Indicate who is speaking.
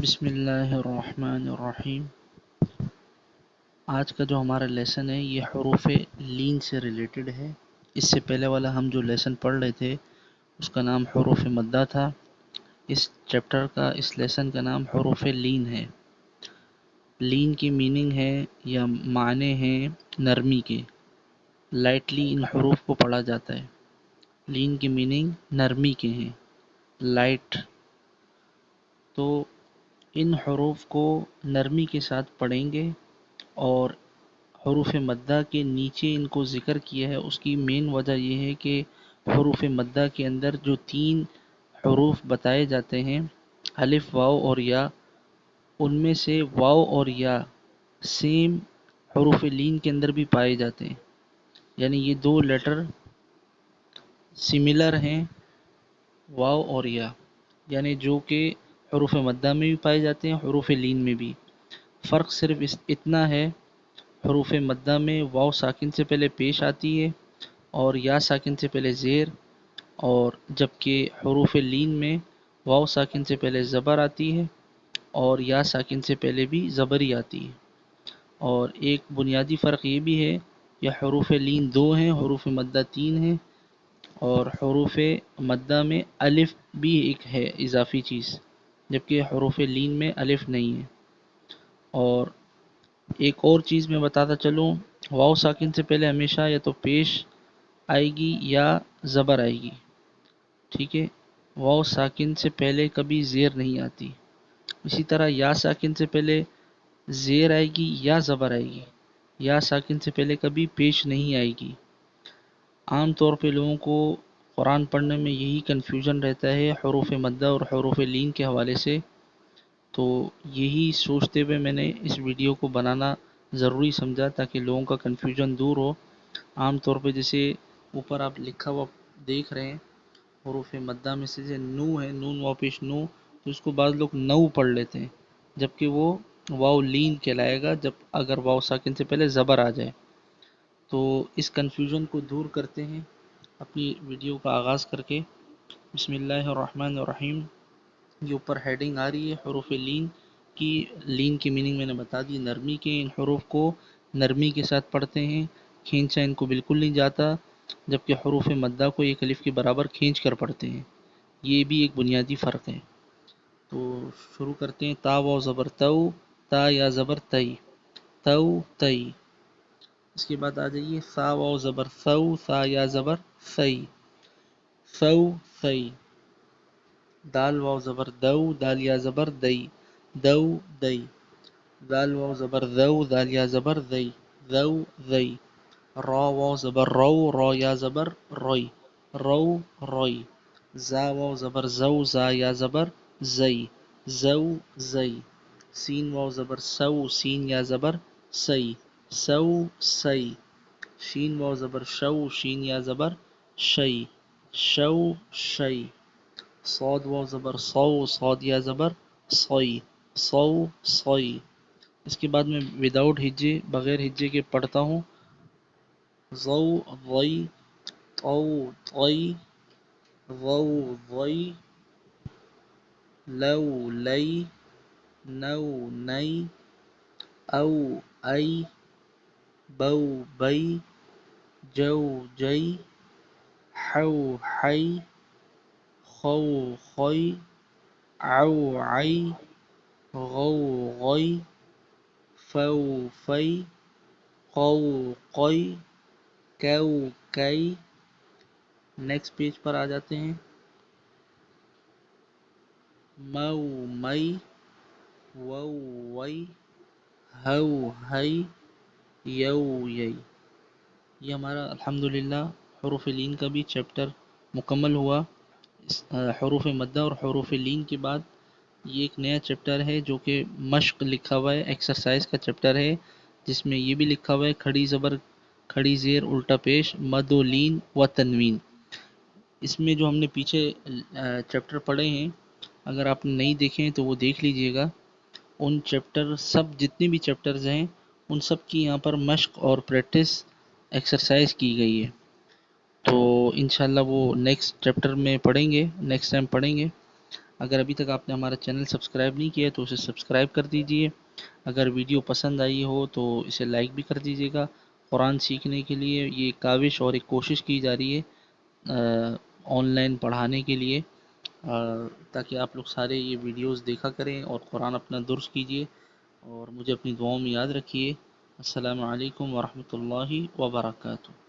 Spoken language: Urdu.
Speaker 1: بسم اللہ الرحمن الرحیم۔ آج کا جو ہمارا لیسن ہے یہ حروف لین سے ریلیٹڈ ہے۔ اس سے پہلے والا ہم جو لیسن پڑھ رہے تھے اس کا نام حروف مدہ تھا۔ اس چیپٹر کا اس لیسن کا نام حروف لین ہے۔ لین کی میننگ ہے یا معنی ہیں نرمی کے۔ لائٹلی ان حروف کو پڑھا جاتا ہے۔ لین کی میننگ نرمی کے ہیں، لائٹ۔ تو ان حروف کو نرمی کے ساتھ پڑھیں گے، اور حروف مدہ کے نیچے ان کو ذکر کیا ہے۔ اس کی مین وجہ یہ ہے کہ حروف مدہ کے اندر جو 3 حروف بتائے جاتے ہیں، الف، واو اور یا، ان میں سے واو اور یا سیم حروف لین کے اندر بھی پائے جاتے ہیں، یعنی یہ 2 لیٹر سملر ہیں، واو اور یا، یعنی جو کہ حروف مدہ میں بھی پائے جاتے ہیں، حروف لین میں بھی۔ فرق صرف اتنا ہے، حروف مدہ میں واو ساکن سے پہلے پیش آتی ہے اور یا ساکن سے پہلے زیر، اور جبکہ حروف لین میں واو ساکن سے پہلے زبر آتی ہے اور یا ساکن سے پہلے بھی زبر ہی آتی ہے۔ اور ایک بنیادی فرق یہ بھی ہے کہ حروف لین 2 ہیں، حروف مدہ 3 ہیں، اور حروف مدہ میں الف بھی ایک ہے اضافی چیز، جبکہ حروف لین میں الف نہیں ہے۔ اور ایک اور چیز میں بتاتا چلوں، واو ساکن سے پہلے ہمیشہ یا تو پیش آئے گی یا زبر آئے گی، ٹھیک ہے۔ واو ساکن سے پہلے کبھی زیر نہیں آتی۔ اسی طرح یا ساکن سے پہلے زیر آئے گی یا زبر آئے گی، یا ساکن سے پہلے کبھی پیش نہیں آئے گی۔ عام طور پہ لوگوں کو قرآن پڑھنے میں یہی کنفیوژن رہتا ہے حروف مدہ اور حروف لین کے حوالے سے، تو یہی سوچتے ہوئے میں نے اس ویڈیو کو بنانا ضروری سمجھا تاکہ لوگوں کا کنفیوژن دور ہو۔ عام طور پہ جیسے اوپر آپ لکھا ہوا دیکھ رہے ہیں، حروف مدہ میں سے جیسے نو ہے، نون واو پیش نو، تو اس کو بعض لوگ نو پڑھ لیتے ہیں، جبکہ وہ واو لین کہلائے گا جب اگر واو ساکن سے پہلے زبر آ جائے۔ تو اس کنفیوژن کو دور کرتے ہیں اپنی ویڈیو کا آغاز کر کے۔ بسم اللہ الرحمن الرحیم۔ یہ اوپر ہیڈنگ آ رہی ہے حروف لین کی۔ لین کی میننگ میں نے بتا دی، نرمی کے۔ ان حروف کو نرمی کے ساتھ پڑھتے ہیں، کھینچا ان کو بالکل نہیں جاتا، جبکہ حروف مدہ کو ایک الف کے برابر کھینچ کر پڑھتے ہیں۔ یہ بھی ایک بنیادی فرق ہے۔ تو شروع کرتے ہیں۔ تا واو زبر تو، تا یا زبر تئی، تو تئی۔ اس کے بعد آ جائیے سا واو زبر سو، سا یا زبر سی، سو سی۔ دال واو زبر دو، دال یا زبر دئی، دو دئی۔ دال واو زبر ذو، دال یا زبر ذی، ذو ذی۔ را واو زبر رو، را یا زبر روی، رو روی۔ زا واو زبر زو، زا یا زبر زئی، زو زئی۔ سین واو زبر سو، سین یا زبر سی، سو سی۔ شین واو زبر شو، شین یا زبر شی، شو شی۔ صاد واو زبر صو، صاد یا زبر صوی، صو صوی۔ اس کے بعد میں وداؤٹ ہجے، بغیر ہجے کے پڑھتا ہوں۔ ضو ضی، طو طی، ضو ضی۔ لو لی، نو نئی، او ای، بو بئی، جو جئی، حو حی، خو خوی، عو عی، غو غی، فو فی، قو قی، کو کئی۔ نیکسٹ پیج پر آ جاتے ہیں۔ مو مئی، وو وئی، ہو ہئی، یو یئی۔ یہ ہمارا الحمدللہ حروف لین کا بھی چیپٹر مکمل ہوا۔ حروف مدہ اور حروف لین کے بعد یہ ایک نیا چیپٹر ہے جو کہ مشق لکھا ہوا ہے، ایکسرسائز کا چیپٹر ہے، جس میں یہ بھی لکھا ہوا ہے کھڑی زبر، کھڑی زیر، الٹا پیش، مد و لین و تنوین۔ اس میں جو ہم نے پیچھے چیپٹر پڑھے ہیں، اگر آپ نے نہیں دیکھے ہیں تو وہ دیکھ لیجئے گا۔ ان چیپٹر سب جتنے بھی چیپٹرز ہیں ان سب کی یہاں پر مشق اور پریکٹس ایکسرسائز کی گئی ہے۔ تو انشاءاللہ وہ نیکسٹ چیپٹر میں پڑھیں گے، نیکسٹ ٹائم پڑھیں گے۔ اگر ابھی تک آپ نے ہمارا چینل سبسکرائب نہیں کیا ہے تو اسے سبسکرائب کر دیجئے. اگر ویڈیو پسند آئی ہو تو اسے لائک بھی کر دیجیے گا. قرآن سیکھنے کے لیے یہ ایک کاوش اور ایک کوشش کی جا رہی ہے آن لائن پڑھانے کے لیے، تاکہ آپ لوگ سارے یہ ویڈیوز دیکھا کریں اور قرآن اپنا درس کیجیے، اور مجھے اپنی دعاؤں میں یاد رکھیے. السلام علیکم ورحمۃ اللہ وبرکاتہ.